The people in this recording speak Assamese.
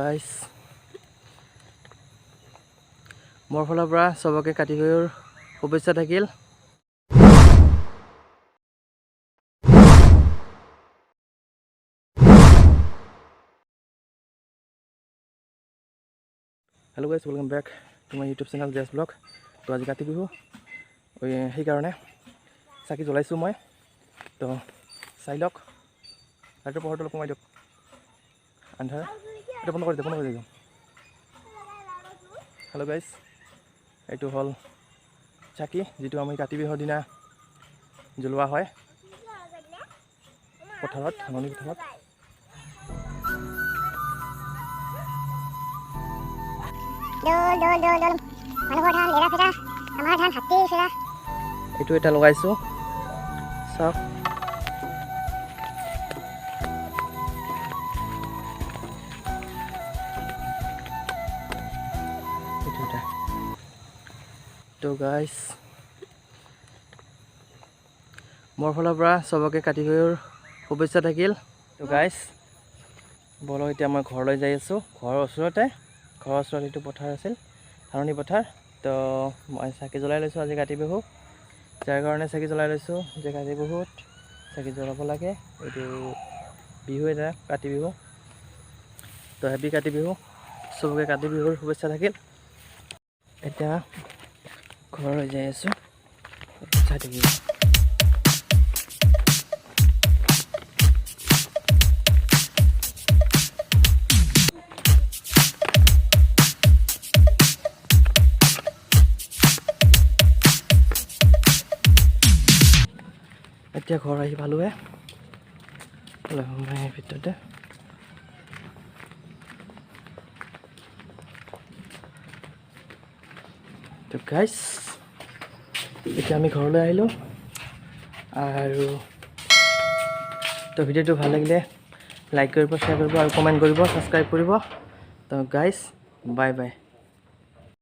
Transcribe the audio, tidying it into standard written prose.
গাইজ মোৰ ফালৰ পৰা সবকে কাতি বিহুৰ শুভেচ্ছা থাকিল। Hello guys, welcome back to my YouTube channel JS blog. तो आज काति बिहु সেইকাৰণে চাকি জ্বলাইছোঁ মই। তো চাই লওক, লাইটৰ পোহৰটো অলপ কমাই দিয়ক, আন্ধাৰ এটা বন্ধ কৰি দিয়ক। হেল্ল' গাইজ, এইটো হ'ল চাকি যিটো আমি কাতি বিহুৰ দিনা জ্বলোৱা হয় পথাৰত, ধাননি পথাৰত। এইটো এটা লগাইছোঁ, চাওক। তো গাইজ মোৰ ফালৰ পৰা সবকে কাতি বিহুৰ শুভেচ্ছা থাকিল। তো গাইজ বলক এতিয়া মই ঘৰলৈ যাই আছোঁ। ঘৰৰ ওচৰত এইটো পথাৰ আছিল, ধাননি পথাৰ। তো মই চাকি জ্বলাই লৈছোঁ আজি কাতি বিহু। যাৰ কাৰণে চাকি জ্বলাই লৈছোঁ যে কাতি বিহুত চাকি জ্বলাব লাগে। এইটো বিহু এটা কাতি বিহু। তো হেপী কাতি বিহু, সবকে কাতি বিহুৰ শুভেচ্ছা থাকিল। এতিয়া ঘৰলৈ যাই আছোঁ। চাই থাকিব। এতিয়া ঘৰ আহি পালোঁহে, ভিতৰতে। তো গাইজ এতিয়া আমি ঘৰলৈ আহিলোঁ। আৰু তো ভিডিঅ'টো ভাল লাগিলে লাইক কৰিব, শ্বেয়াৰ কৰিব আৰু কমেণ্ট কৰিব, ছাবস্ক্ৰাইব কৰিব। তো গাইজ বাই বাই।